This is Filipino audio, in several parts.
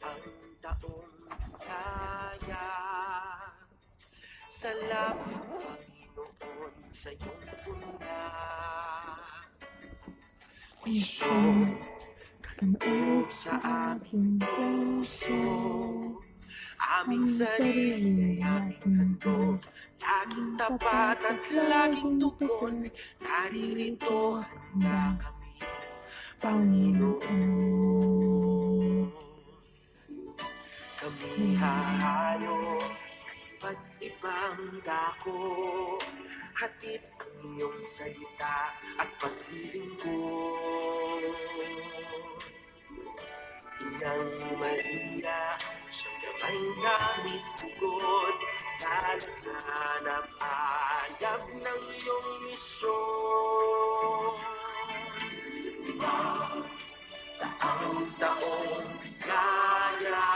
Ang taong kaya, salamat Panginoon sa iyong puna. Wisyo, kaloob sa aming puso, aming sarili ay aming handog, laging tapat at laging tugon, naririto handa kami, Panginoon. Kami hahayo sa iba't ibang dako, hatid ang iyong salita at paglilingkod. Inang Maria, siyang gabay naming tugod, lalanganap alab ng iyong misyon. Taong kaya,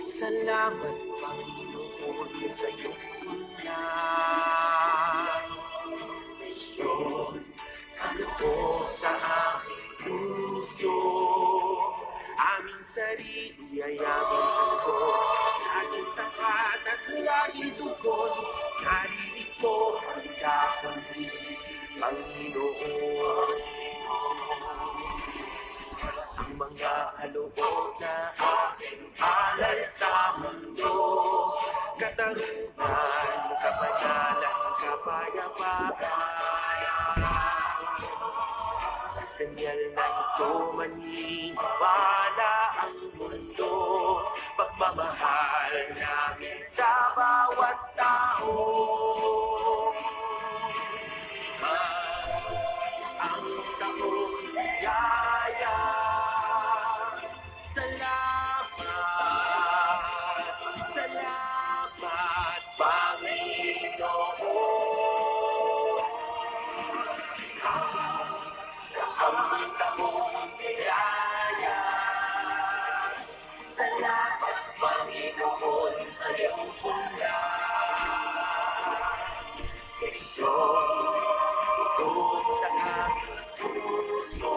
salamat Panginoon sa iyong unan. Misyon, kaloob sa aming puso, aming sarili ay aming handog, laging tapat at laging tugon, naririto handa kami, Panginoon. Ang mga kaloob na aking alay sa mundo, katarungan, kapanalan, kapayapaan. Sa senyal na ito maniniwala ang mundo, pagmamahal namin sa bawat tao. Ang taong biyaya, salamat, salamat Panginoon. Ang taong biyaya, salamat Panginoon sa iyong puna. Kisyon, tutok sa aming puso,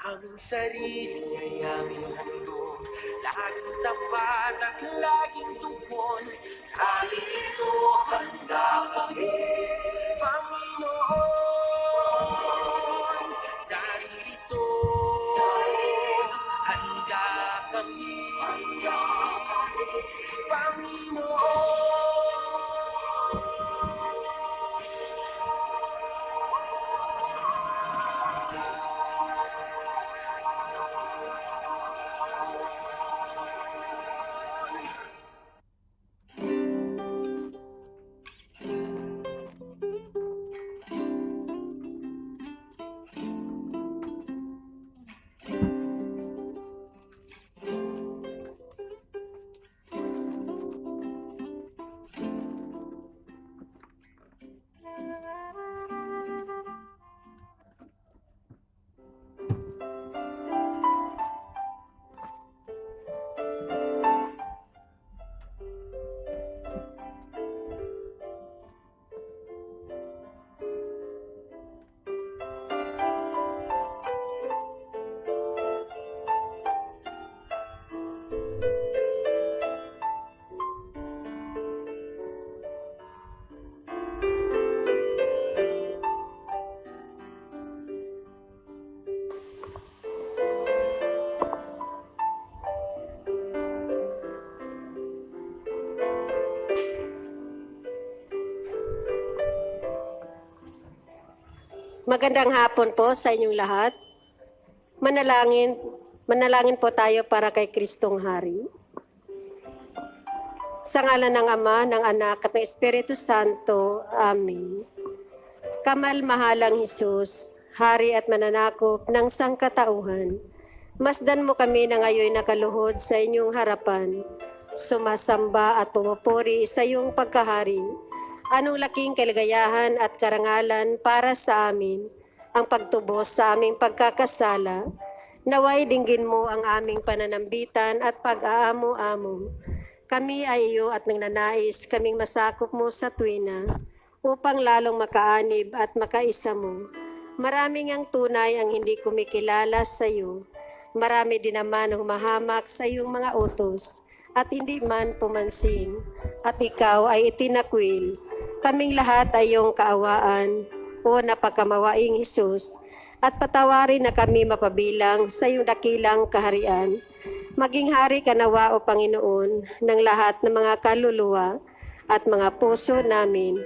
ang sarili ay aming handog, laging tapat at laging tugon, narito handa kami, Panginoon. Narito handa kami, Panginoon. Magandang hapon po sa inyong lahat. Manalangin po tayo para kay Kristong Hari. Sa ngalan ng Ama, ng Anak, at ng Espiritu Santo. Amen. Kamal-mahalang Hesus, Hari at mananakop ng sangkatauhan, masdan mo kami na ngayon nakaluhod sa inyong harapan, sumasamba at pumupuri sa iyong pagkahari. Anong laking kaligayahan at karangalan para sa amin ang pagtubos sa aming pagkakasala. Naway dinggin mo ang aming pananambitan at pag-aamo-amo. Kami ay iyo at nagnanais kaming masakop mo sa tuwina. upang lalong makaanib at makaisa mo. Maraming ang tunay ang hindi kumikilala sa iyo. Marami din naman ang humahamak sa iyong mga utos at hindi man pumansin. At ikaw ay itinakwil. Kaming lahat ay iyong kaawaan, o napakamawaing Hesus, at patawarin na kami mapabilang sa iyong dakilang kaharian. Maging hari ka nawa, o Panginoon, ng lahat ng mga kaluluwa at mga puso namin.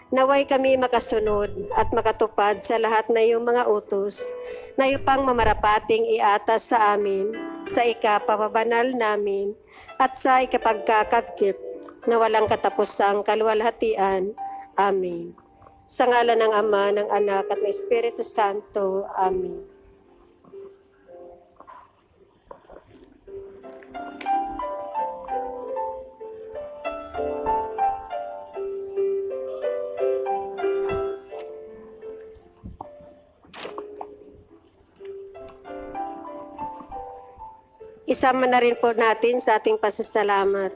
Naway kami makasunod at makatupad sa lahat na iyong mga utos na iyong pang mamarapating iatas sa amin, sa ikapapabanal namin, at sa ikapagkakapkit na walang katapusang kaluwalhatian. Amen. Sa ngalan ng Ama, ng Anak, at ng Espiritu Santo. Amen. Isama na rin po natin sa ating pasasalamat.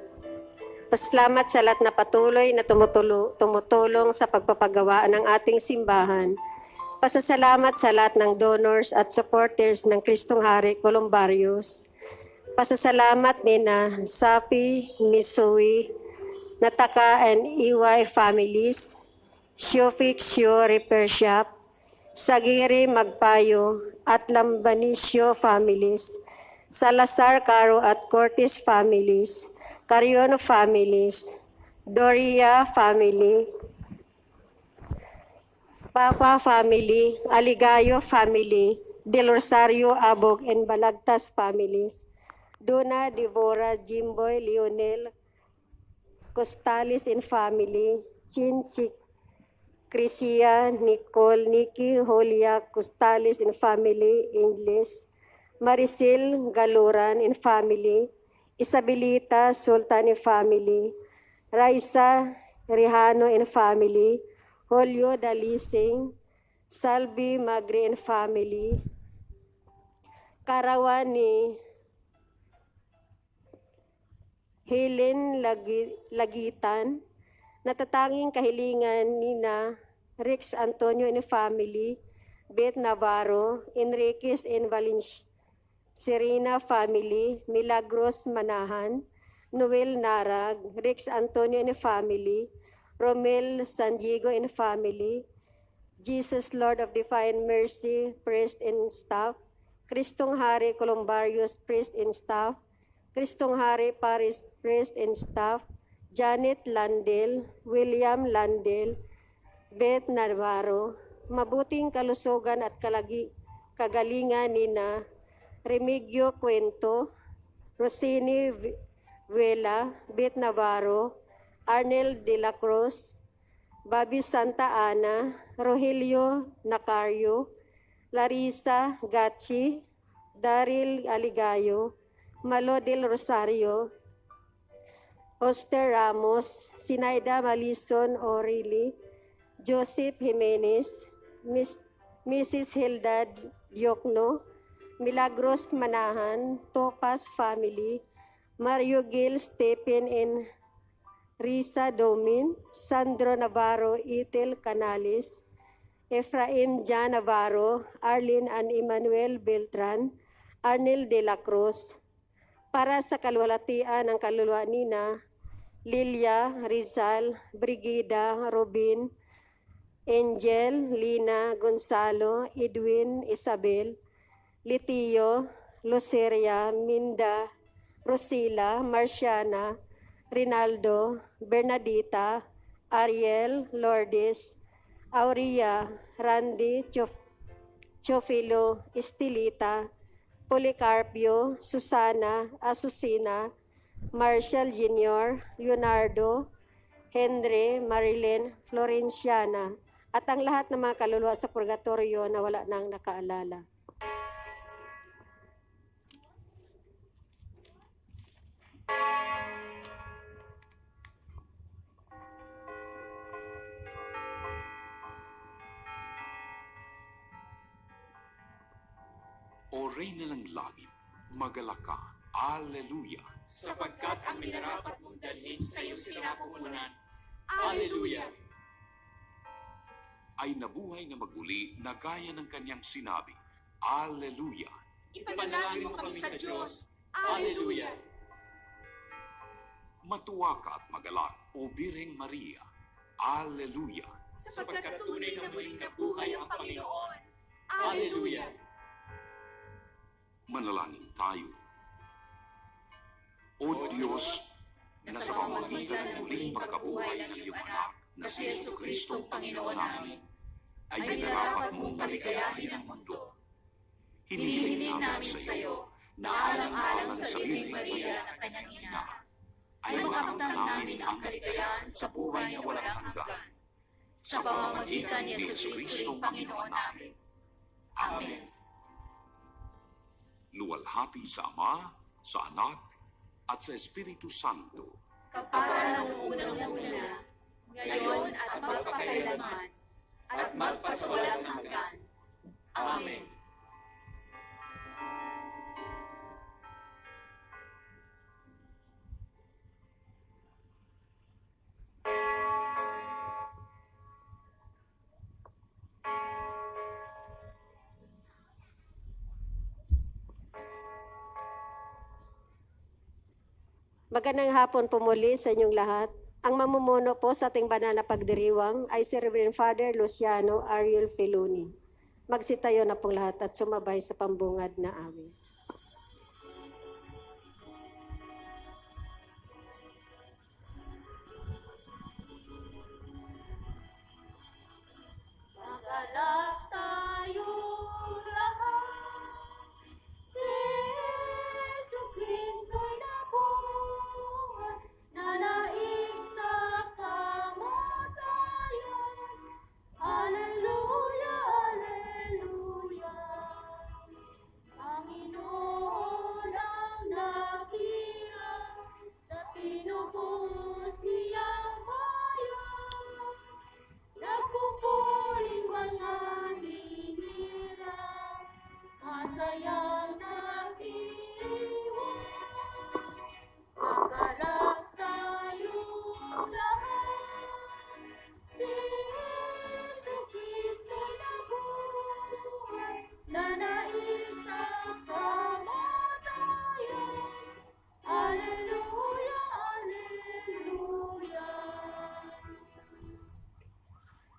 Pasalamat sa lahat na patuloy na tumutulong sa pagpapagawa ng ating simbahan. Pasasalamat sa lahat ng donors at supporters ng Kristong Hari Columbarius. Pasasalamat nina Sapi, Misui, Nataka and EY families, Shofik Shio Repair Shop, Sagiri Magpayo at Lambanisio families, Salazar Caro at Cortis families, Cariono families, Doria family, Papa family, Aligayo family, Del Rosario Abog and Balagtas families, Duna, Devora, Jimboy, Lionel, Costales and family, Chinchik, Crisia, Nicole, Nikki, Holia, Costales and family, Ingles, Maricel Galuran and family, Isabelita Sultan and family, Raisa Rihano and family, Julio Dalising, Salvi Magre and family, Karawani Helen Lagitan, natatanging kahilingan nina Rex Antonio and family, Beth Navarro, Enriquez and Valencia, Serena family, Milagros Manahan, Noel Narag, Rex Antonio and family, Romel San Diego and family, Jesus Lord of Divine Mercy, priest and staff, Kristong Hari Columbarius, priest and staff, Kristong Hari Paris, priest and staff, Janet Landel, William Landel, Beth Navarro, mabuting kalusugan at kagalingan nina Remigio Cuento, Rosini Vela, Beth Navarro, Arnel de la Cruz, Bobby Santa Ana, Rogelio Nacario, Larissa Gachi, Daryl Aligayo, Malo del Rosario, Oster Ramos, Sinaida Malison Orili, Joseph Jimenez, Mrs. Hildad Diokno, Milagros Manahan, Topaz family, Mario Gil Stephen and Risa Domin, Sandro Navarro, Itel Canales, Efraim Jan Navarro, Arlene and Emmanuel Beltran, Arnel de la Cruz, para sa kaluwalhatian ng kaluluwa nina Lilia, Rizal, Brigida, Robin, Angel, Lina, Gonzalo, Edwin, Isabel, Litio, Luceria, Minda, Rosila, Marciana, Rinaldo, Bernadita, Ariel, Lourdes, Aurea, Randy, Chofilo, Estelita, Policarpio, Susana, Asusina, Marshall Jr., Leonardo, Henry, Marilyn, Florenciana, at ang lahat ng mga kaluluwa sa purgatorio na wala nang nakaalala. O Reyna ng Langit, magalak ka. Alleluia. sapagkat ang minarapat mong dalhin sa iyong sinapupunan. Alleluia! ay nabuhay na maguli na gaya ng kanyang sinabi. Alleluia! Ipanalangin mo kami sa Diyos. Alleluia! Matuwa ka at magalak, O Birheng Maria. Alleluia! Sapagkat tunay na muling nabuhay ang Panginoon. Alleluia! Manalangin tayo. O Diyos, na sa pamamagitan ng muling pagkabuhay ng iyong anak na si Jesucristong Panginoon namin, ay minarapat mong paligayahin ang mundo. Hinihiling namin sa iyo na alang-alang sa Birheng Maria na kanyang ina, ay makamtan namin ang kaligayahan sa buhay na walang hanggan. Sa pamamagitan ni Jesucristong Panginoon namin. Amen. Luwalhati sa Ama, sa Anak, at sa Espiritu Santo. Kapara ng unang-una, ngayon at magpakailanman, at magpasawalang hanggan. Amen. Magandang hapon po muli sa inyong lahat. Ang mamumuno po sa ating banal na pagdiriwang ay si Reverend Father Luciano Ariel Feluni. Magsitayo na pong lahat at sumabay sa pambungad na awit. Magalak tayo lahat, si Jesucristo'y nabuhay, nanaig sa kamatayan. Alleluia, alleluia. Panginoon ang nakilang sa pinuhos niyang bayan. Nagpupuling mga hinirang, masayang nag-iwan. Magalak tayo lahat, si Jesucristo'y nabuhay, nanais sa kamatayan. Alleluia, alleluia.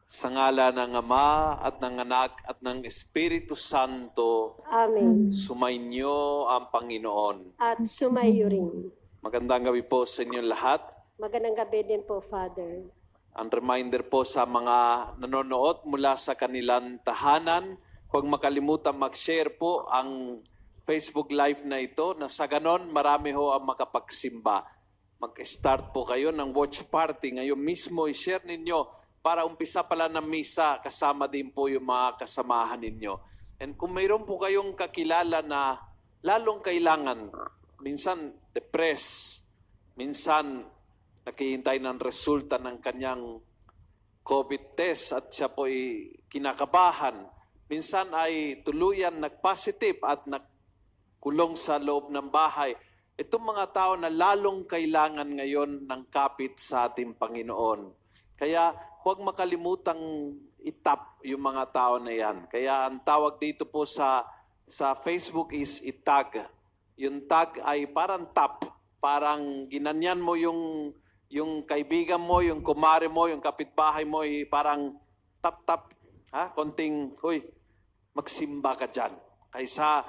Sa ngala ng Ama at ng Anak at ng Espiritu Santo, Amen. sumainyo ang Panginoon. At sumayo rin. Magandang gabi po sa inyong lahat. Magandang gabi din po, Father. Ang reminder po sa mga nanonood mula sa kanilang tahanan, huwag makalimutan mag-share po ang Facebook Live na ito na sa ganon marami ho ang makapagsimba. Mag-start po kayo ng watch party. Ngayon mismo i-share ninyo para umpisa pala ng misa kasama din po yung mga kasamahan ninyo. And kung mayroon po kayong kakilala na lalong kailangan, minsan depressed, minsan naghihintay ng resulta ng kanyang COVID test at siya po ay kinakabahan, minsan ay tuluyan nag-positive at nagkulong sa loob ng bahay. Itong mga tao na lalong kailangan ngayon ng kapit sa ating Panginoon. Kaya huwag makalimutang itap yung mga tao na yan. Kaya ang tawag dito po sa Facebook is itag. Yung tag ay parang tap. Parang ginanyan mo yung kaibigan mo, yung kumare mo, yung kapitbahay mo, parang tap-tap. Konting, magsimba ka dyan. Kaysa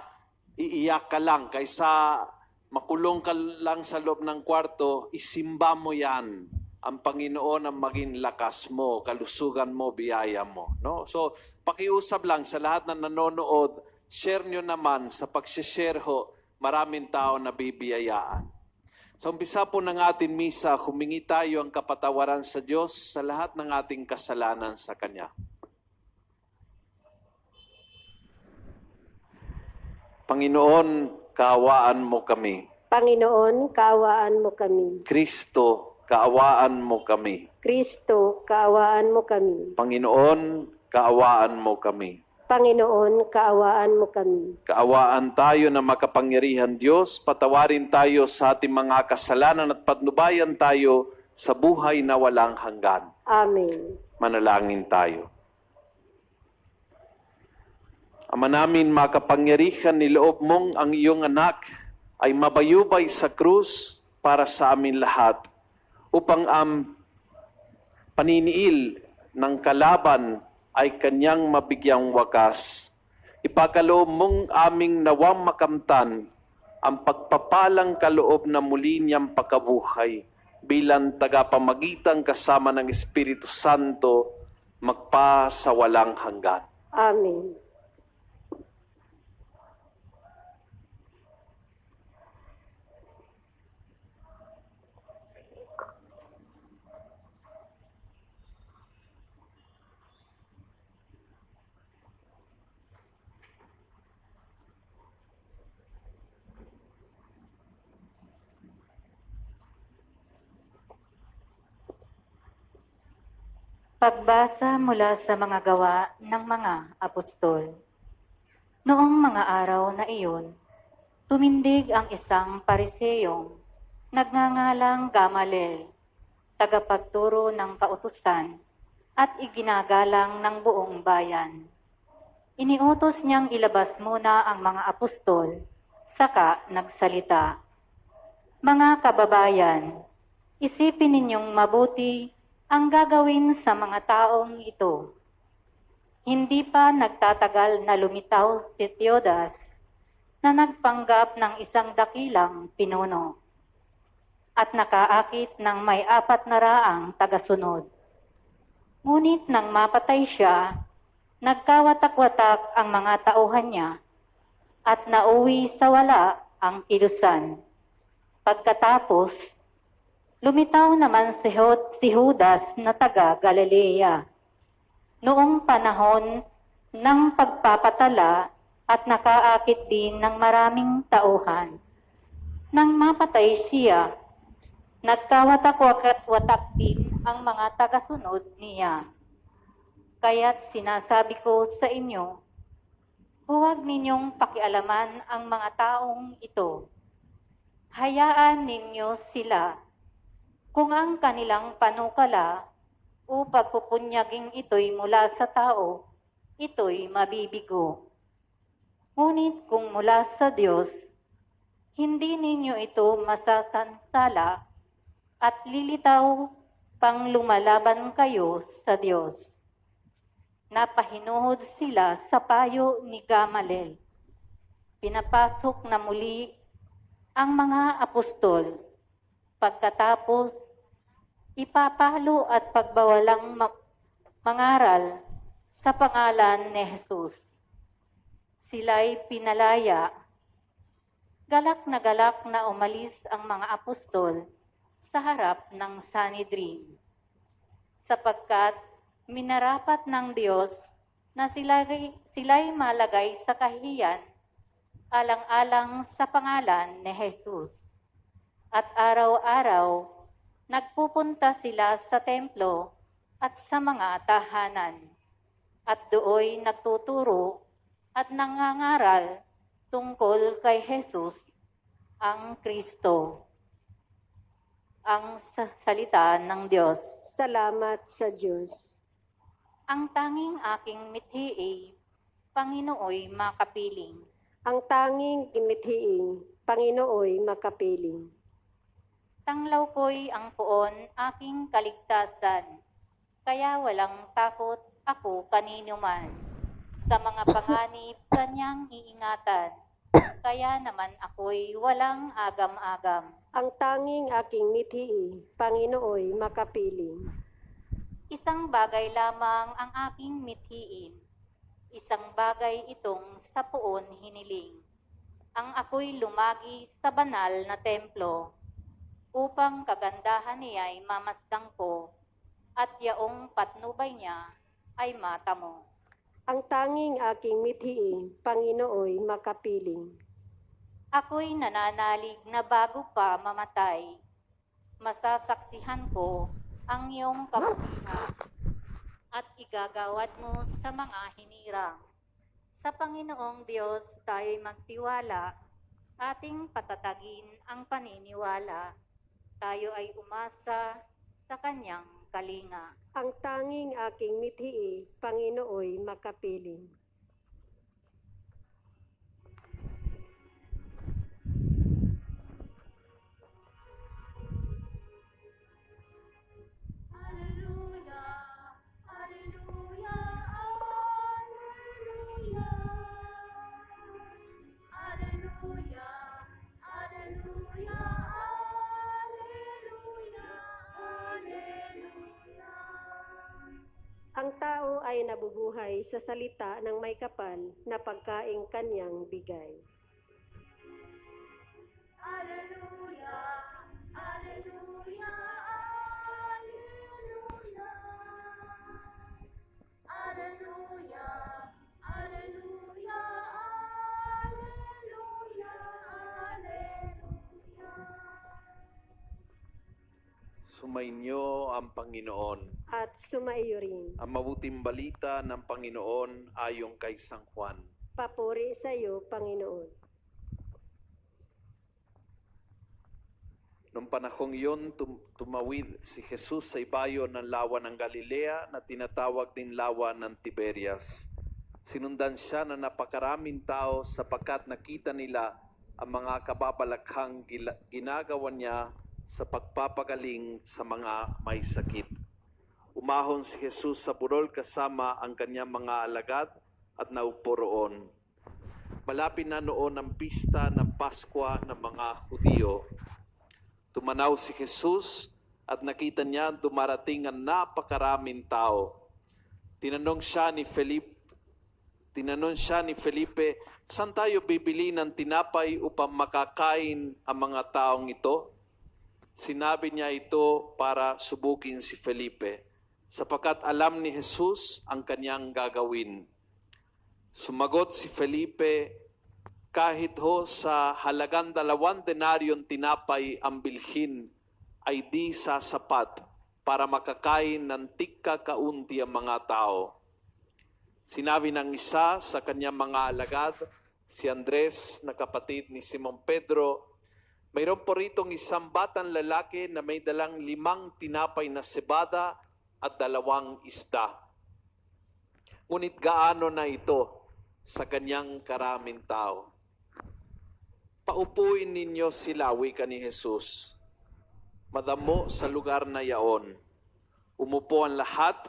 iiyak ka lang, kaysa makulong ka lang sa loob ng kwarto, isimba mo yan. Ang Panginoon ang maging lakas mo, kalusugan mo, biyaya mo. No? So, pakiusap lang sa lahat na nanonood, share nyo naman sa pag-share ho, maraming tao na bibiyayaan. Sa umpisa po ng ating misa, humingi tayo ang kapatawaran sa Diyos sa lahat ng ating kasalanan sa Kanya. Panginoon, kaawaan mo kami. Panginoon, kaawaan mo kami. Kristo, kaawaan mo kami. Kristo, kaawaan mo kami. Panginoon, kaawaan mo kami. Panginoon, kaawaan mo kami. Kaawaan tayo na makapangyarihan Diyos, patawarin tayo sa ating mga kasalanan at patnubayan tayo sa buhay na walang hanggan. Amen. Manalangin tayo. Ama namin, makapangyarihan niloob mong ang iyong anak ay mabayubay sa krus para sa amin lahat, upang ang paniniil ng kalaban ay kanyang mabigyang wakas. Ipagkaloob mong aming nawang makamtan ang pagpapalang kaloob na muli niyang pagkabuhay bilang tagapamagitan kasama ng Espiritu Santo magpa sa walang hanggan. Amen. Pagbasa mula sa mga gawa ng mga apostol. Noong mga araw na iyon, tumindig ang isang pariseyong nagngangalang Gamaliel, tagapagturo ng kautusan at iginagalang ng buong bayan. Iniutos niyang ilabas muna ang mga apostol, saka nagsalita. Mga kababayan, isipin ninyong mabuti ang gagawin sa mga taong ito. Hindi pa nagtatagal na lumitaw si Teudas na nagpanggap ng isang dakilang pinuno at nakaakit ng may 400 tagasunod. Ngunit nang mapatay siya, nagkawatak-watak ang mga tauhan niya at nauwi sa wala ang kilusan. Pagkatapos, lumitaw naman si Judas na taga Galilea. Noong panahon ng pagpapatala at nakaakit din ng maraming tauhan. Nang mapatay siya, nagkawatak-watak din ang mga tagasunod niya. Kaya't sinasabi ko sa inyo, huwag ninyong pakialaman ang mga taong ito. Hayaan ninyo sila. Kung ang kanilang panukala o pagpupunyaging ito'y mula sa tao, ito'y mabibigo. Ngunit kung mula sa Diyos, hindi ninyo ito masasansala at lilitaw pang lumalaban kayo sa Diyos. Napahinuhod sila sa payo ni Gamaliel. Pinapasok na muli ang mga apostol. Pagkatapos, ipapalo at pagbawalang mangaral sa pangalan ni Jesus. Sila'y pinalaya. Galak na umalis ang mga apostol sa harap ng Sanhedrin, sapagkat minarapat ng Diyos na sila'y malagay sa kahihiyan alang-alang sa pangalan ni Jesus. At araw-araw, nagpupunta sila sa templo at sa mga tahanan, at dooy nagtuturo at nangangaral tungkol kay Jesus, ang Kristo. Ang salita ng Diyos. Salamat sa Diyos. Ang tanging aking mithi, Panginooy makapiling. Ang tanging kimithiing, Panginooy makapiling. Tanglaw ko'y ang poon aking kaligtasan, kaya walang takot ako kanino man. Sa mga panganib kanyang iingatan, kaya naman ako'y walang agam-agam. Ang tanging aking mithi, Panginooy makapiling. Isang bagay lamang ang aking mithiin, isang bagay itong sa poon hiniling. Ang ako'y lumagi sa banal na templo, upang kagandahan niya'y mamasdang ko, at yaong patnubay niya ay matamo. Ang tanging aking mithi, Panginooy makapiling. Ako'y nananalig na bago pa mamatay, masasaksihan ko ang iyong kabutihan, at igagawad mo sa mga hinirang. Sa Panginoong Diyos tayo'y magtiwala, ating patatagin ang paniniwala. Tayo ay umasa sa kanyang kalinga. Ang tanging aking mithi, Panginooy makapiling. ay nabubuhay sa salita ng may kapal na pagkaing kanyang bigay. Alleluia, Alleluia, Alleluia. Alleluia, Alleluia, Alleluia, Alleluia. Sumainyo ang Panginoon. At sumaiyo rin. Ang mabuting balita ng Panginoon ayon kay San Juan. Papuri sa iyo, Panginoon. Noong panahong iyon, tumawid si Jesus sa ibayo ng lawa ng Galilea na tinatawag din lawa ng Tiberias. Sinundan siya na napakaraming tao sapagkat nakita nila ang mga kababalaghang ginagawa niya sa pagpapagaling sa mga may sakit. Umahon si Jesus sa burol kasama ang kanyang mga alagad at naupo roon. Malapit na noon ang pista ng Paskwa ng mga Hudyo. Tumanaw si Jesus at nakita niya dumarating ang napakaraming tao. Tinanong siya ni Felipe, saan tayo bibili ng tinapay upang makakain ang mga taong ito? Sinabi niya ito para subukin si Felipe, sapagkat alam ni Jesus ang kanyang gagawin. Sumagot si Felipe, kahit ho sa halagang 2 denaryong tinapay ang bilhin ay di sasapat para makakain ng tika kaunti ang mga tao. Sinabi ng isa sa kanyang mga alagad, si Andres na kapatid ni Simon Pedro, mayroon po ritong isang batang lalaki na may dalang 5 tinapay na sebada at 2 isda. Ngunit gaano na ito sa kanyang karaming tao? Paupuin ninyo sila, wika ni Jesus. Madamo sa lugar na yaon. Umupo ang lahat,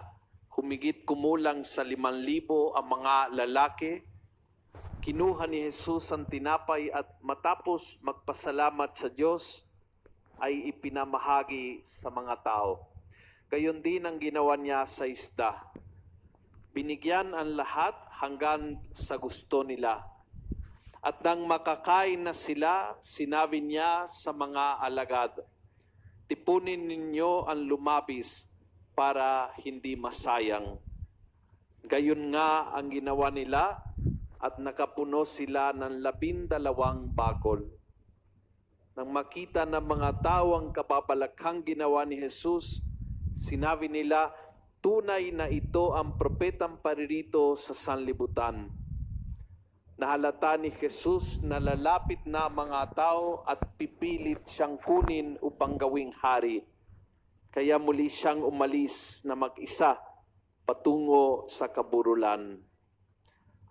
humigit kumulang sa 5,000 ang mga lalaki. Kinuha ni Jesus ang tinapay at matapos magpasalamat sa Diyos, ay ipinamahagi sa mga tao. Gayon din ang ginawa niya sa isda. Binigyan ang lahat hanggang sa gusto nila. At nang makakain na sila, sinabi niya sa mga alagad, tipunin ninyo ang lumabis para hindi masayang. Gayon nga ang ginawa nila at nakapuno sila ng 12 bakol. Nang makita ng mga tao ang kababalaghang ginawa ni Jesus, sinabi nila, tunay na ito ang propetang paririto sa sanlibutan. Nahalata ni Jesus na lalapit na mga tao at pipilit siyang kunin upang gawing hari. Kaya muli siyang umalis na mag-isa patungo sa kaburulan.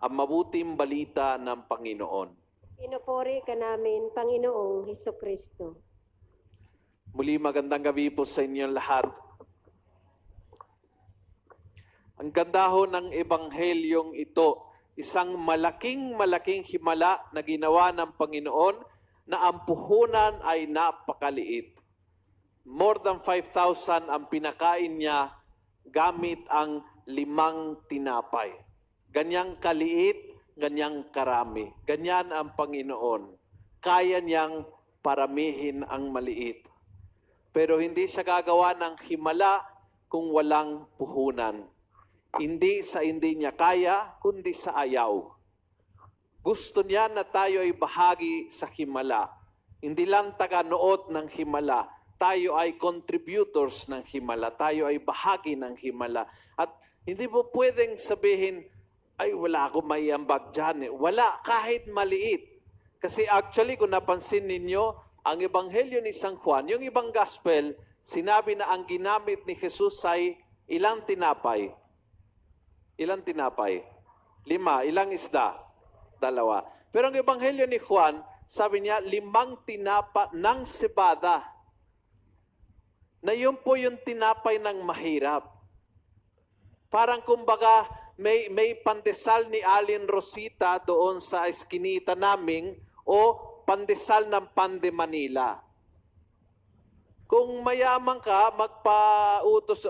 Ang mabuting balita ng Panginoon. Pinupuri ka namin, Panginoong Hesukristo. Muli magandang gabi po sa inyong lahat. Ang ganda ho ng ebanghelyong ito, isang malaking himala na ginawa ng Panginoon na ang puhunan ay napakaliit. More than 5,000 ang pinakain niya gamit ang 5 tinapay. Ganyang kaliit, ganyang karami. Ganyan ang Panginoon. Kaya niyang paramihin ang maliit. Pero hindi siya gagawa ng himala kung walang puhunan. Hindi sa hindi niya kaya, kundi sa ayaw. Gusto niya na tayo ay bahagi sa himala. Hindi lang taga-noot ng himala. Tayo ay contributors ng himala. Tayo ay bahagi ng himala. At hindi mo pwedeng sabihin, ay wala akong may ambag dyan. Wala, kahit maliit. Kasi actually, kung napansin ninyo, ang ebanghelyo ni San Juan, yung ibang gospel, sinabi na ang ginamit ni Jesus ay ilang tinapay. Ilang tinapay? 5. Ilang isda? 2. Pero ang ebanghelyo ni Juan, sabi niya, 5 tinapa ng sebada. Na yun po yung tinapay ng mahirap. Parang kumbaga, may pandesal ni Alin Rosita doon sa eskinita naming o pandesal ng Pande Manila. Kung mayaman ka, magpautos,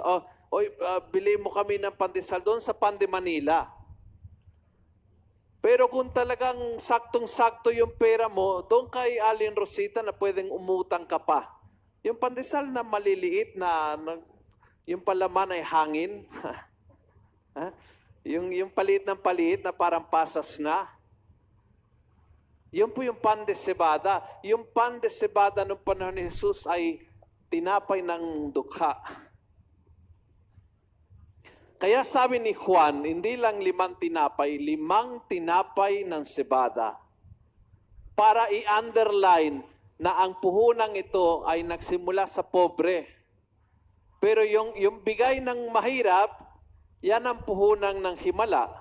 oy, bili mo kami ng pandesal doon sa Pande Manila. Pero kung talagang saktong-sakto yung pera mo, doon kay Alin Rosita na pwedeng umutang ka pa. Yung pandesal na maliliit yung palaman ay hangin. Ha? Yung palit ng palit na parang pasas na. Yun po yung pan de cebada. Yung pan de cebada ng panahon ni Jesus ay tinapay ng dukha. Kaya sabi ni Juan, hindi lang 5 tinapay, 5 tinapay ng cebada. Para i-underline na ang puhunang ito ay nagsimula sa pobre. Pero yung bigay ng mahirap, yan ang puhunang ng himala.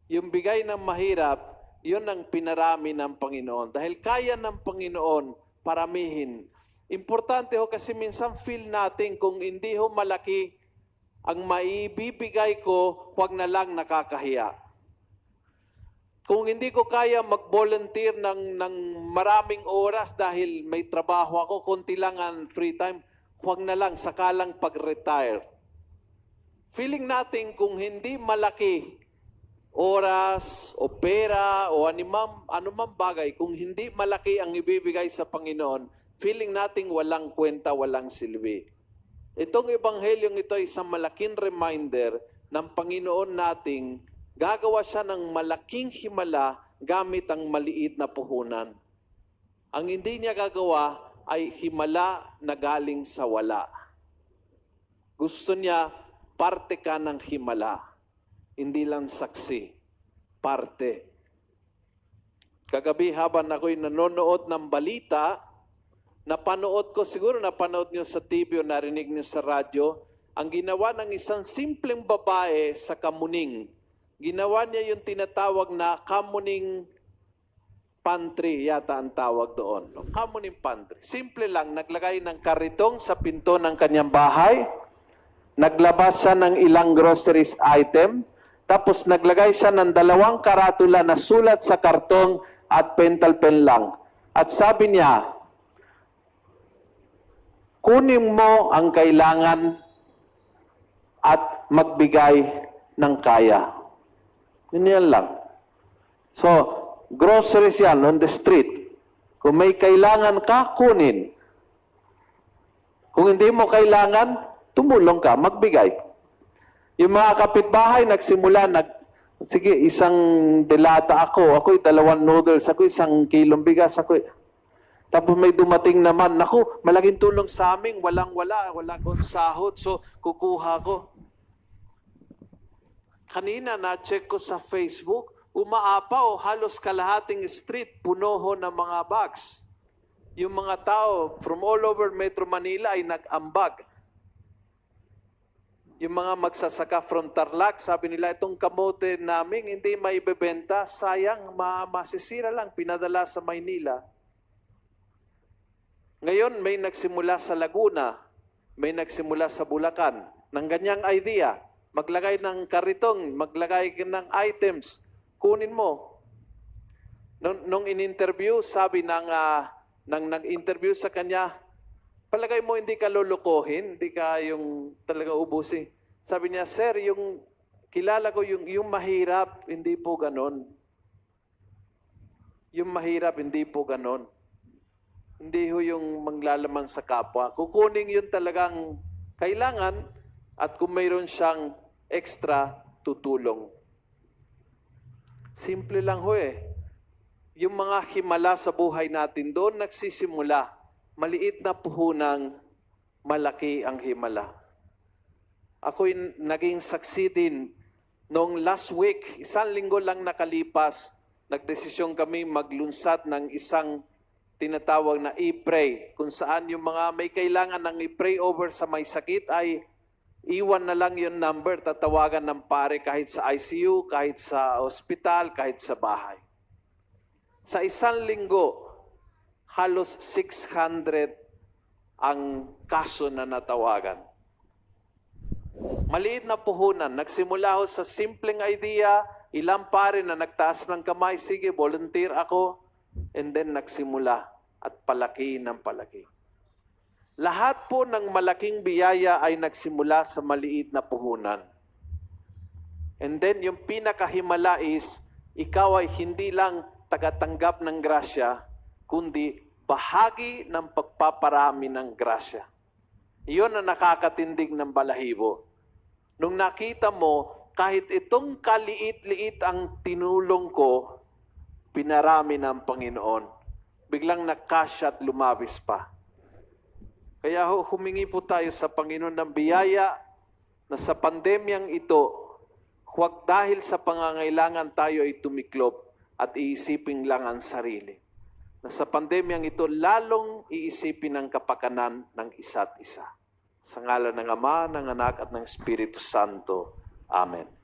Yung bigay ng mahirap, yun ang pinarami ng Panginoon. Dahil kaya ng Panginoon paramihin. Importante ho kasi minsan feel natin kung hindi ho malaki ang maibibigay ko, huwag na lang nakakahiya. Kung hindi ko kaya mag-volunteer ng maraming oras dahil may trabaho ako, konti lang ang free time, huwag na lang, sakalang pag-retire. Feeling natin kung hindi malaki oras o pera o anumang bagay, kung hindi malaki ang ibibigay sa Panginoon, feeling natin walang kwenta, walang silbi. Itong ebanghelyong ito ay isang malaking reminder ng Panginoon nating gagawa siya ng malaking himala gamit ang maliit na puhunan. Ang hindi niya gagawa ay himala na galing sa wala. Gusto niya parte ka ng himala. Hindi lang saksi, parte. Kagabi habang ako'y nanonood ng balita, napanood ko, siguro napanood niyo sa TV o narinig niyo sa radyo, ang ginawa ng isang simpleng babae sa Kamuning. Ginawa niya yung tinatawag na Kamuning pantry, yata ang tawag doon. Kamuning pantry. Simple lang, naglagay ng karitong sa pinto ng kanyang bahay, naglabas siya ng ilang groceries item, tapos naglagay siya ng 2 karatula na sulat sa kartong at pentel pen lang. At sabi niya, kunin mo ang kailangan at magbigay ng kaya. Yan lang. So, groceries yan on the street. Kung may kailangan ka, kunin. Kung hindi mo kailangan, tumulong ka, magbigay. Yung mga kapitbahay nagsimula, sige, isang delata ako, ako'y 2 noodles, ako 1 kilong bigas, tapos may dumating naman, naku, malaking tulong sa amin, wala akong sahod, so kukuha ko. Kanina na-check ko sa Facebook, umaapaw, halos kalahating street, puno ho ng mga bags. Yung mga tao from all over Metro Manila ay nag-ambag. Yung mga magsasaka from Tarlac, sabi nila, itong kamote namin hindi maibebenta, sayang, masisira lang, pinadala sa Maynila. Ngayon, may nagsimula sa Laguna, may nagsimula sa Bulacan, ng ganyang idea, maglagay ng karitong, maglagay ng items, kunin mo. Nung in-interview, sabi nang nag-interview sa kanya, palagay mo hindi ka lulukohin, hindi ka yung talaga ubusin. Sabi niya, sir, yung kilala ko yung mahirap, hindi po ganon. Yung mahirap, hindi po ganon. Hindi ho yung manglalaman sa kapwa. Kukunin yun talagang kailangan at kung mayroon siyang extra, tutulong. Simple lang ho eh. Yung mga himala sa buhay natin, doon nagsisimula. Maliit na puhunang malaki ang himala. Ako'y naging saksi din noong last week, 1 linggo lang nakalipas, nagdesisyon kami maglunsad ng isang tinatawag na e-pray, kung saan yung mga may kailangan ng i-pray over sa may sakit ay iwan na lang yung number, tatawagan ng pare kahit sa ICU, kahit sa ospital, kahit sa bahay. Sa 1 linggo, halos 600 ang kaso na natawagan. Maliit na puhunan. Nagsimula ho sa simpleng idea, ilang pare na nagtaas ng kamay, sige, volunteer ako, and then nagsimula at palaki ng palaki. Lahat po ng malaking biyaya ay nagsimula sa maliit na puhunan. And then yung pinakahimala is, ikaw ay hindi lang tagatanggap ng grasya, kundi bahagi ng pagpaparami ng grasya. Iyon ang nakakatindig ng balahibo. Nung nakita mo, kahit itong kaliit-liit ang tinulong ko, pinarami ng Panginoon. Biglang nagkasya at lumabis pa. Kaya humingi po tayo sa Panginoon ng biyaya na sa pandemyang ito, huwag dahil sa pangangailangan tayo ay tumiklop at iisipin lang ang sarili. Na sa pandemyang ito, lalong iisipin ang kapakanan ng isa't isa. Sa ngalan ng Ama, ng Anak, at ng Espiritu Santo. Amen.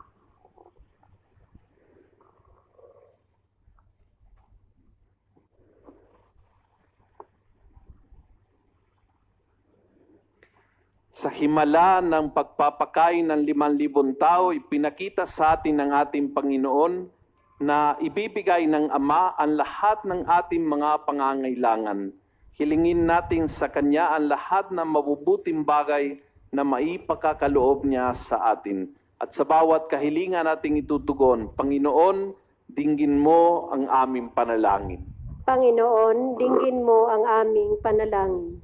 Sa himala ng pagpapakain ng 5,000 tao, ipinakita sa atin ng ating Panginoon na ibibigay ng Ama ang lahat ng ating mga pangangailangan. Hilingin natin sa Kanya ang lahat ng mabubuting bagay na maipakakaloob niya sa atin. At sa bawat kahilingan nating itutugon, Panginoon, dinggin mo ang aming panalangin. Panginoon, dinggin mo ang aming panalangin.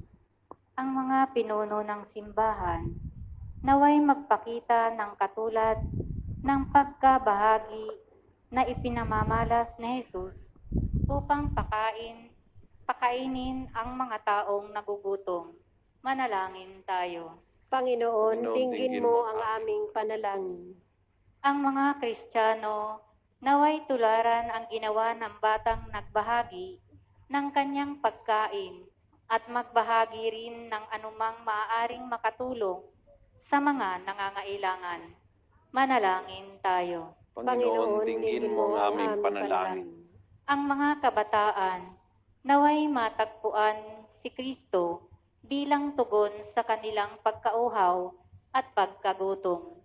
Ang mga pinuno ng simbahan, naway magpakita ng katulad ng pagkabahagi na ipinamamalas ni Jesus upang pakainin ang mga taong nagugutom. Manalangin tayo. Panginoon, Panginoon, dinggin mo ang aming panalangin. Ang mga Kristiyano, naway tularan ang ginawa ng batang nagbahagi ng kanyang pagkain at magbahagi rin ng anumang maaaring makatulong sa mga nangangailangan. Manalangin tayo. Panginoon, dinggin mo ang aming panalangin. Ang mga kabataan, naway matagpuan si Kristo bilang tugon sa kanilang pagkauhaw at pagkagutom.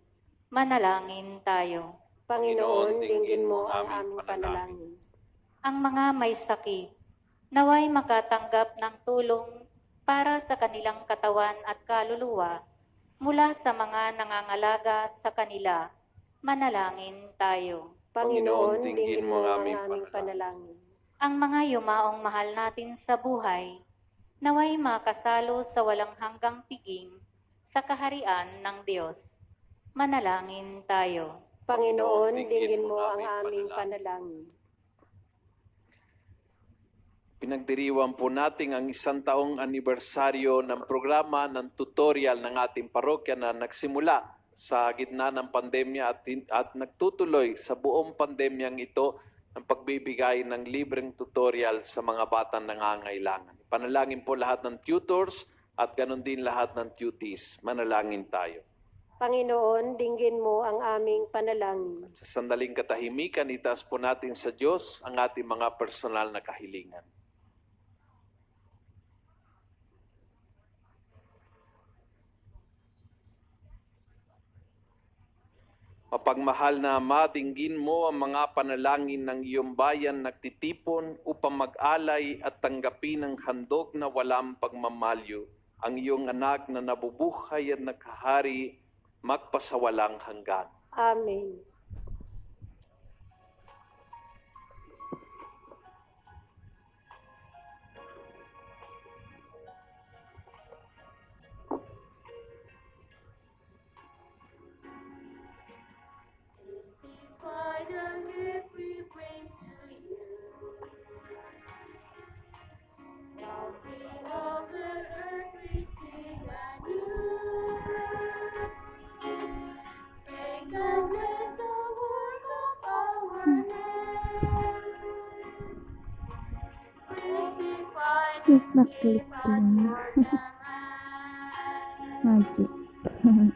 Manalangin tayo. Panginoon, dinggin mo ang aming panalangin. Ang mga may sakit, naway makatanggap ng tulong para sa kanilang katawan at kaluluwa mula sa mga nangangalaga sa kanila. Manalangin tayo. Panginoon, dinggin mo ang aming panalangin. Ang mga yumaong mahal natin sa buhay, naway makasalo sa walang hanggang piging sa kaharian ng Diyos. Manalangin tayo. Panginoon, dinggin mo ang aming panalangin. Pinagdiriwang po natin ang 100 taong anibersaryo ng programa ng tutorial ng ating parokya na nagsimula sa gitna ng pandemya at nagtutuloy sa buong pandemyang ito ng pagbibigay ng libreng tutorial sa mga batang nangangailangan. Panalangin po lahat ng tutors at ganon din lahat ng tutees. Manalangin tayo. Panginoon, dinggin mo ang aming panalangin. Sa sandaling katahimikan, itaas po natin sa Diyos ang ating mga personal na kahilingan. Mapagmahal na Ama, dinggin mo ang mga panalangin ng iyong bayan nagtitipon upang mag-alay at tanggapin ang handog na walang pagmamalyo, ang iyong anak na nabubuhay at naghahari magpasawalang hanggan. Amen. By the gifts we bring to you, melting of the earth we sing anew. Take and bless the work of our hands. Christy, find Click na us click here to at na. your command. Magic. Stand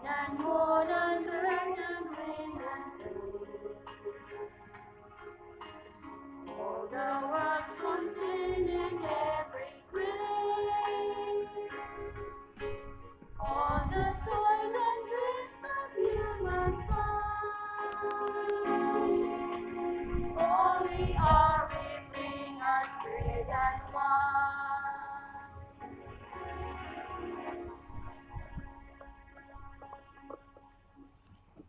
and hold and learn and bring and prove. All the words contained in every grain. All the toils and dreams of human kind. All we are reaping as bread and wine.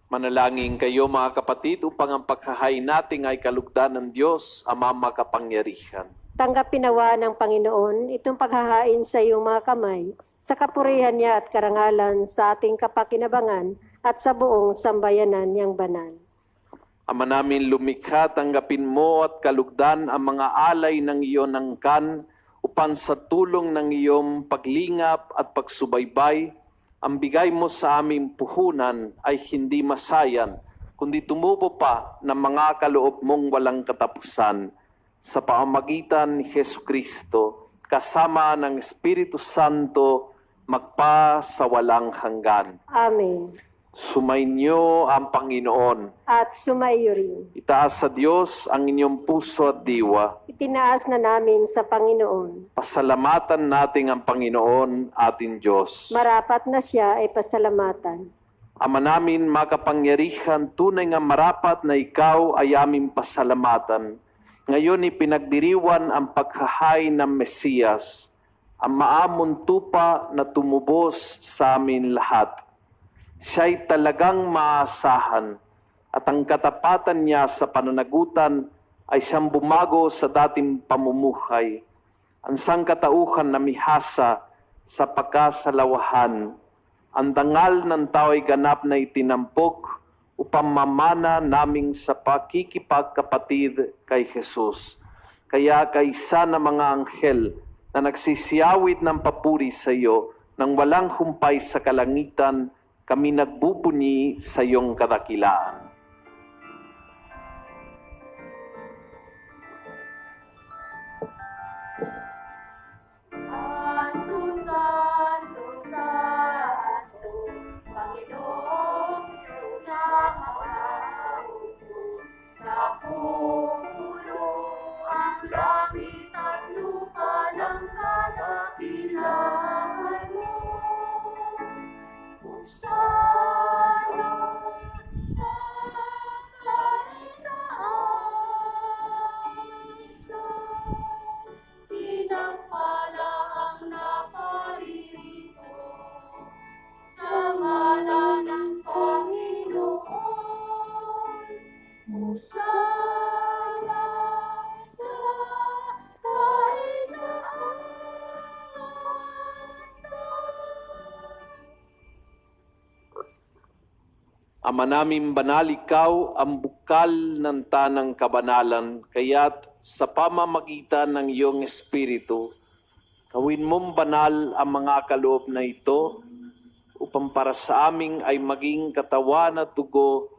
Manalangin kayo mga kapatid upang ang paghahain natin ay kalugdan ng Diyos, Ama makapangyarihan. Tanggapin nawa ng Panginoon itong paghahain sa iyong mga kamay, sa kapurihan niya at karangalan sa ating kapakinabangan at sa buong sambayanan niyang banal. Ama namin lumikha, tanggapin mo at kalugdan ang mga alay ng iyong angkan upang sa tulong ng iyong paglingap at pagsubaybay, ang bigay mo sa aming puhunan ay hindi masayan, kundi tumubo pa ng mga kaloob mong walang katapusan sa pamamagitan ni Hesu Kristo, kasama ng Espiritu Santo, magpa sa walang hanggan. Amen. Sumainyo ang Panginoon. At sumaiyo rin. Itaas sa Diyos ang inyong puso at diwa. Itinaas na namin sa Panginoon. Pasalamatan natin ang Panginoon ating Diyos. Marapat na siya ay pasalamatan. Ama namin makapangyarihan, tunay nga marapat na ikaw ay aming pasalamatan. Ngayon ipinagdiriwan ang paghahay ng Mesiyas, ang maamon tupa na tumubos sa amin lahat. Siya'y talagang maasahan at ang katapatan niya sa pananagutan ay siyang bumago sa dating pamumuhay. Ang sangkatauhan na mihasa sa pagkasalawahan, ang dangal ng tao ay ganap na itinampok upang mamana naming sa pakikipagkapatid kay Jesus. Kaya kaysa ng mga anghel na nagsisiyawit ng papuri sa iyo nang walang humpay sa kalangitan, kami nagbubuni sa iyong kadakilaan. Santo, Santo, Santo, Panginoong Diyos ng mga hukbo. Napupuno ang langit at lupa ng kadakilaan mo. Hosana sa kaitaasan, tinagpala ang naparirito sa ngalan ng Panginoon. Hosana sa Ama namin banal, ikaw ang bukal ng tanang kabanalan, kaya't sa pamamagitan ng iyong Espiritu, gawin mong banal ang mga kaloob na ito upang para sa amin ay maging katawan at dugo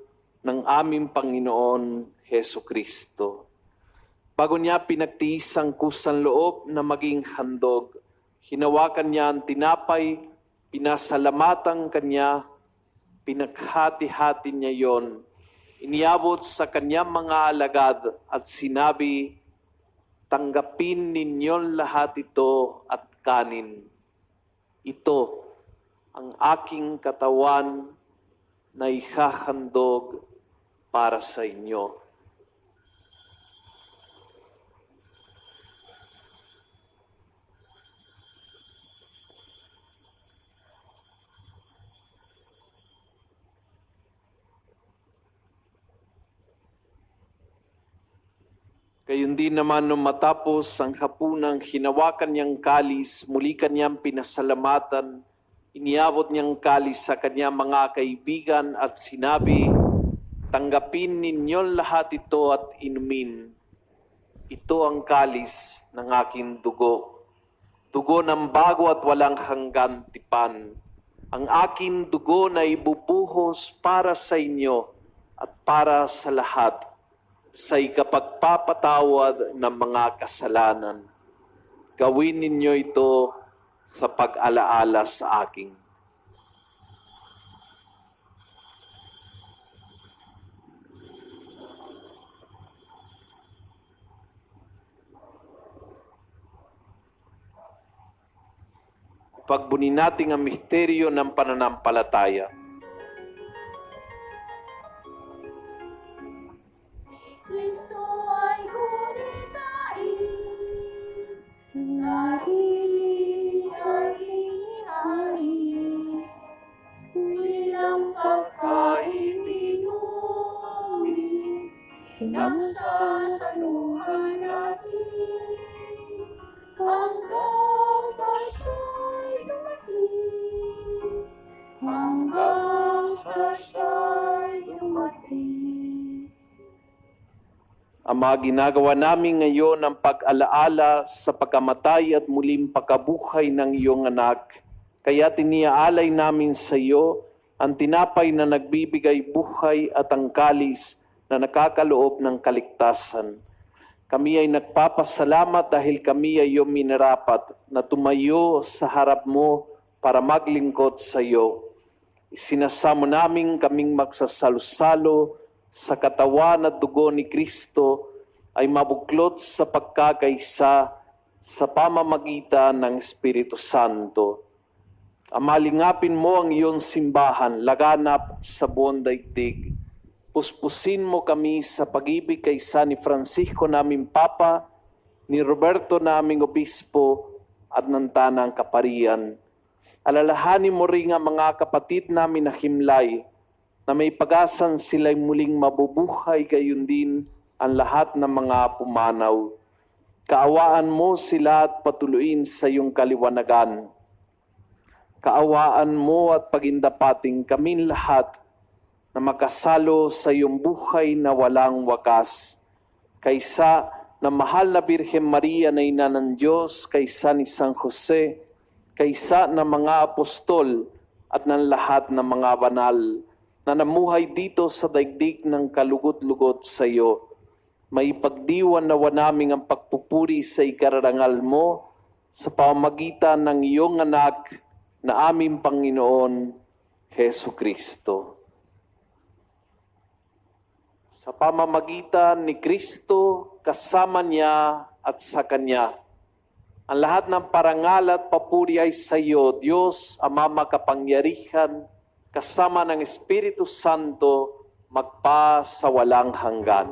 ng aming Panginoon Hesu Kristo. Bago niya pinagtiis ang kusang loob na maging handog, hinawakan niya ang tinapay, pinasalamatan kanya, pinaghati-hati niya yon, iniabot sa kanyang mga alagad at sinabi, tanggapin ninyon lahat ito at kanin. Ito ang aking katawan na ihahandog para sa inyo. Gayon din naman nung matapos ang hapunang hinawakan niyang kalis, muli kanyang pinasalamatan, iniabot niyang kalis sa kanyang mga kaibigan at sinabi, tanggapin ninyo lahat ito at inumin. Ito ang kalis ng aking dugo. Dugo ng bago at walang hanggan tipan. Ang aking dugo na ibubuhos para sa inyo at para sa lahat, sa ikapagpapatawad ng mga kasalanan. Gawin ninyo ito sa pag-alaala sa akin. Pagbunin natin ang misteryo ng pananampalataya. Kristo ay gunitais, sarili ay inihain, bilang pagkain Ama, ginagawa namin ngayon ang pag-alaala sa pagkamatay at muling pagkabuhay ng iyong anak. Kaya tiniaalay namin sa iyo ang tinapay na nagbibigay buhay at ang kalis na nakakaloob ng kaligtasan. Kami ay nagpapasalamat dahil kami ay iyong minarapat na tumayo sa harap mo para maglingkod sa iyo. Isinasamo namin kaming magsasalo-salo sa katawan at dugo ni Kristo ay mabuklod sa pagkakaisa sa pamamagitan ng Espiritu Santo. Amalingapin mo ang iyong simbahan, laganap sa buong daigdig. Puspusin mo kami sa pag-ibig kay San Francisco naming Papa, ni Roberto naming Obispo at ng Tanang Kaparian. Alalahanin mo rin ang mga kapatid namin na himlay na may pag-asan sila'y muling mabubuhay, gayon din ang lahat ng mga pumanaw. Kaawaan mo sila at patuloyin sa iyong kaliwanagan. Kaawaan mo at pagindapating kaming lahat na makasalo sa iyong buhay na walang wakas. Kaysa na mahal na Birhen Maria na ina ng Diyos, kaysa ni San Jose, kaysa ng mga apostol at ng lahat ng mga banal na namuhay dito sa daigdig ng kalugot-lugot sa iyo. May pagdiwan nawa namin ang pagpupuri sa ikararangal mo sa pamamagitan ng iyong anak na aming Panginoon, Hesu Kristo. Sa pamamagitan ni Kristo, kasama niya at sa Kanya, ang lahat ng parangal at papuri ay sa iyo, Diyos, Ama makapangyarihan, kasama ng Espiritu Santo, magpa sa walang hanggan.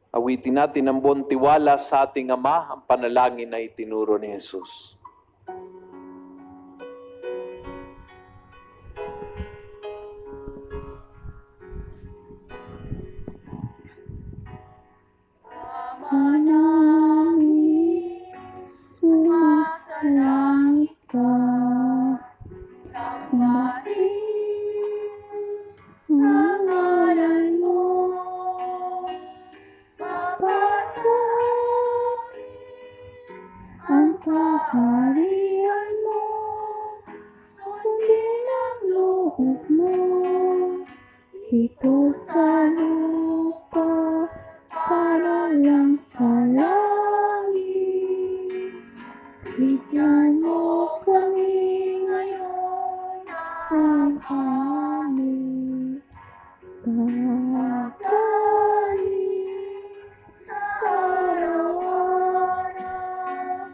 Awitin natin ang buong tiwala sa ating Ama, ang panalangin na itinuro ni Jesus. Manangin, sumasalangit ka, sambahin ang ngalan mo, papasahin ang kaharian mo, sundin ang loob mo, dito sa lupa, para lang sa langit. Bigyan mo kami ngayon ng aming kakanin sa araw-araw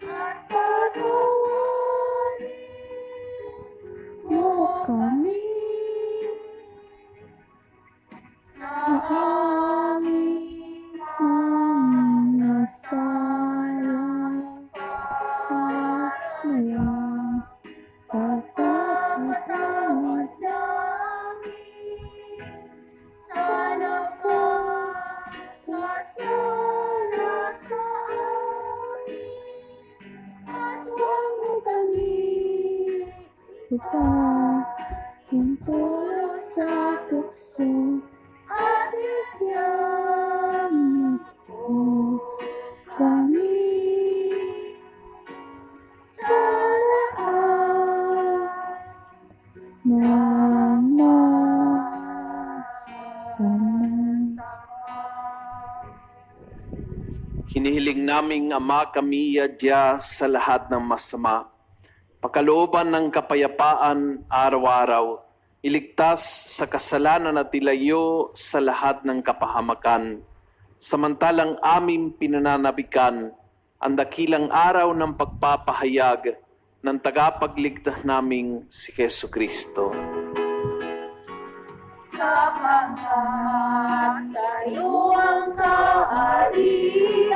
at patawarin mo kami sa aming mga sala at malang pagpapatawad namin sa nakakasala sa amin at huwag mo kami yung tulog sa tukso at bigyan mo kami sa lahat ng masama. Hinihiling naming Ama, kami iadya sa lahat ng masama. Pakalooban ng kapayapaan araw-araw, iligtas sa kasalanan at ilayo sa lahat ng kapahamakan. Samantalang aming pinananabikan ang dakilang araw ng pagpapahayag ng tagapagligtas naming si Hesu Kristo. Sapagkat sa'yo ang kaharian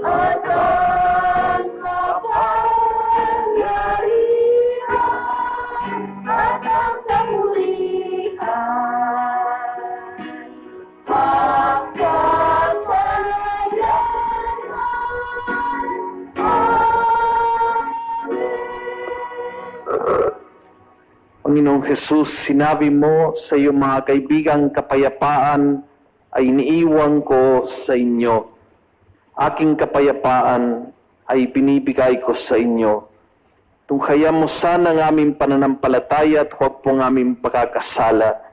at ang kapangyarihan at ang kapulihan Panginoong Jesus, sinabi mo sa iyong mga kaibigang kapayapaan ay iniiwan ko sa inyo. Aking kapayapaan ay binibigay ko sa inyo. Tunghayan mo sana ang aming pananampalataya at huwag pong aming pagkakasala.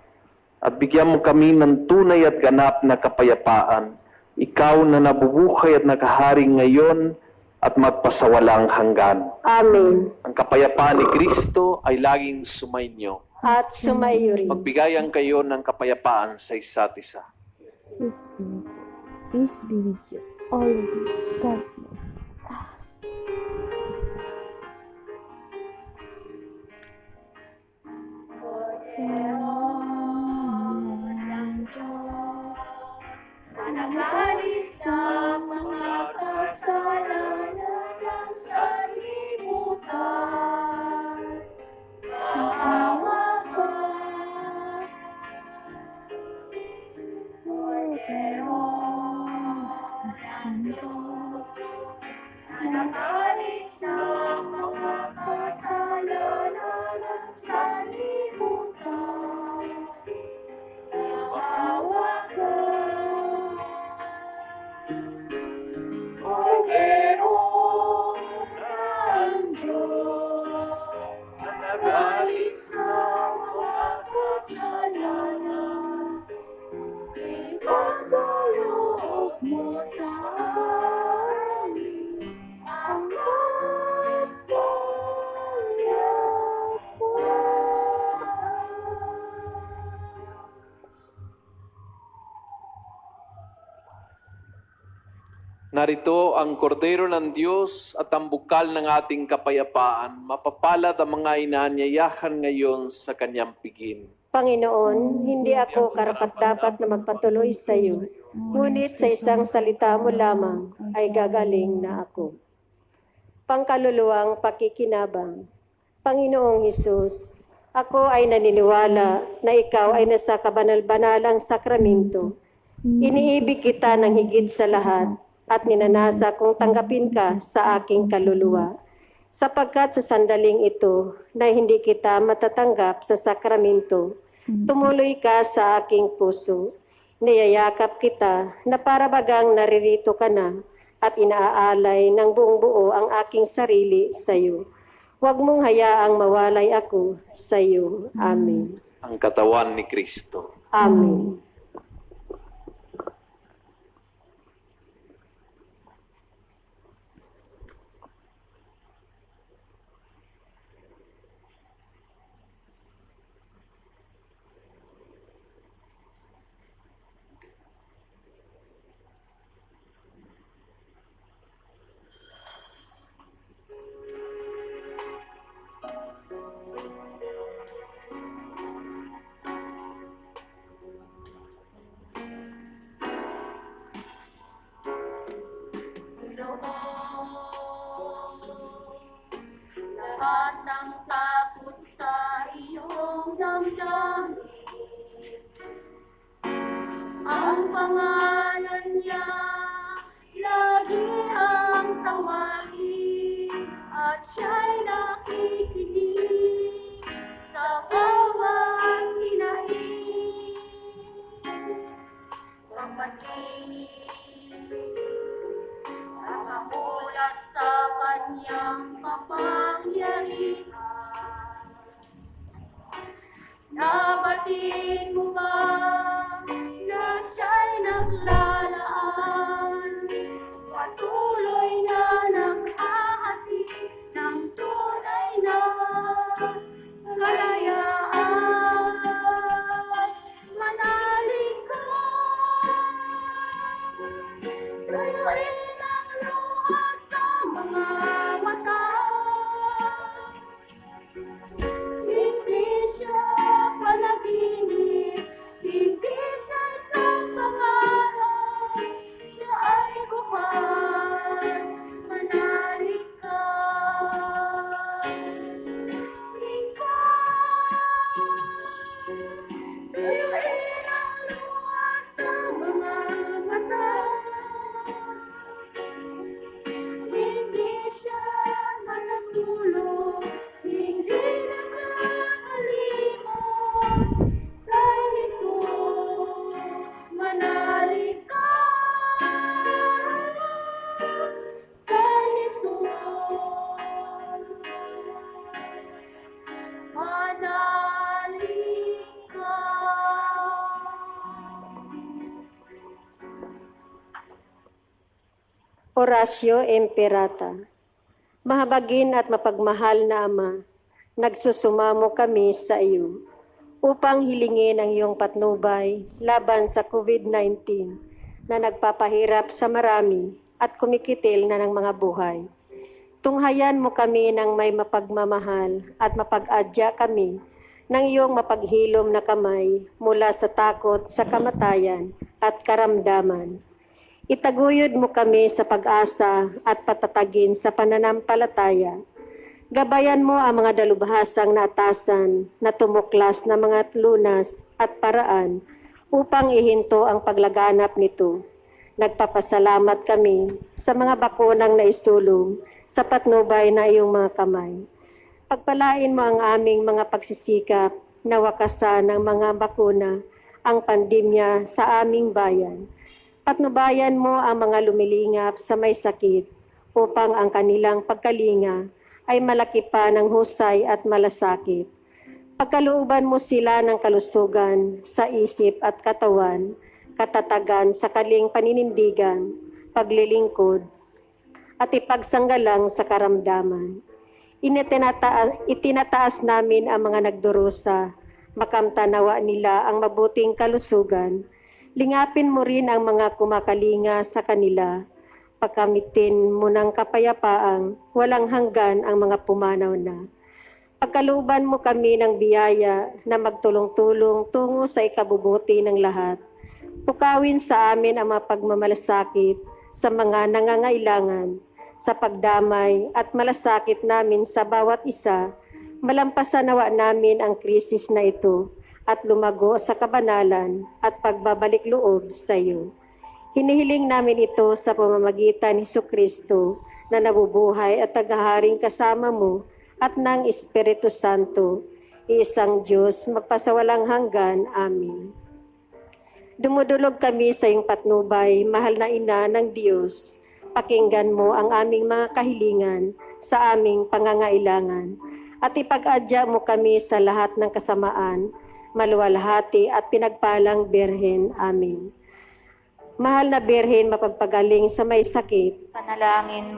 At bigyan mo kami ng tunay at ganap na kapayapaan. Ikaw na nabubuhay at nakahari ngayon at magpasawalang hanggan. Amen. Ang kapayapaan ni Kristo ay laging sumainyo. At sumaiyo rin. Magbigayan kayo ng kapayapaan sa isa't isa. Peace be with you. Peace be with you. All of you. God bless. Nagalis sa mga kasalanan ng sanlibutan. Maawa ka, Kordero ng Diyos. Nagalis sa mga kasalanan ng sanlibutan. Maawa ka, Kordero ng Diyos, na nagalis sa mga kasalanan, ipagkaloob mo sa amin ang Narito ang kordero ng Diyos at ang bukal ng ating kapayapaan. Mapapalad ang mga inaanyayahan ngayon sa kanyang piging. Panginoon, hindi ako karapat-dapat na magpatuloy sa iyo, ngunit sa isang salita mo lamang ay gagaling na ako. Pangkaluluwang pakikinabang. Panginoong Hesus, ako ay naniniwala na ikaw ay nasa kabanal-banalang sakramento. Iniibig kita ng higit sa lahat at ninanasa kong tanggapin ka sa aking kaluluwa. Sapagkat sa sandaling ito na hindi kita matatanggap sa sakramento, tumuloy ka sa aking puso. Niyayakap kita na para bagang naririto ka na at inaalay ng buong buo ang aking sarili sa iyo. Huwag mong hayaang mawalay ako sa iyo. Amen. Ang katawan ni Kristo. Amen. Lahat ng takot sa iyong damdamin, ang pangalan niya lagi ang tawagin, at siya'y nakikinig sa bawat hinaing. Pagmasid, nakamulat sa kanyang kapangyarihan. Nabatid mo ba na siya'y naglalaan? Patuloy na naghahatid ng tunay na kalayaan. Manalig ka, tuyuin ang luha sa mga mata. Hindi siya panaginip, hindi Horacio Emperata. Mahabagin at mapagmahal na Ama, nagsusumamo kami sa iyo upang hilingin ang iyong patnubay laban sa COVID-19 na nagpapahirap sa marami at kumikitil na ng mga buhay. Tunghayan mo kami ng may mapagmamahal at mapag-adya kami ng iyong mapaghilom na kamay mula sa takot sa kamatayan at karamdaman. Itaguyod mo kami sa pag-asa at patatagin sa pananampalataya. Gabayan mo ang mga dalubhasang naatasan na tumuklas na mga lunas at paraan upang ihinto ang paglaganap nito. Nagpapasalamat kami sa mga bakunang naisulong sa patnubay na iyong mga kamay. Pagpalain mo ang aming mga pagsisikap na wakasan ng mga bakuna ang pandemya sa aming bayan. Patnubayan mo ang mga lumilingap sa may sakit upang ang kanilang pagkalinga ay malaki pa ng husay at malasakit. Pagkalooban mo sila ng kalusugan sa isip at katawan, katatagan sa kaling paninindigan, paglilingkod, at ipagsanggalang sa karamdaman. Itinataas namin ang mga nagdurusa, makamtanawa nila ang mabuting kalusugan. Lingapin mo rin ang mga kumakalinga sa kanila. Pagkamitin mo ng kapayapaang walang hanggan ang mga pumanaw na. Pagkalooban mo kami ng biyaya na magtulong-tulong tungo sa ikabubuti ng lahat. Pukawin sa amin ang mga pagmamalasakit sa mga nangangailangan, sa pagdamay at malasakit namin sa bawat isa. Malampasan nawa namin ang krisis na ito at lumago sa kabanalan at pagbabalik loob sa iyo. Hinihiling namin ito sa pamamagitan ni Jesucristo na nabubuhay at tagaharing kasama mo at ng Espiritu Santo, iisang Diyos, magpasawalang hanggan. Amen. Dumudulog kami sa iyong patnubay, mahal na Ina ng Diyos. Pakinggan mo ang aming mga kahilingan sa aming pangangailangan at ipag-adya mo kami sa lahat ng kasamaan, maluwalhati at pinagpalang Birhen. Amen. Mahal na Birhen, mapagpagaling sa may sakit, Panalangin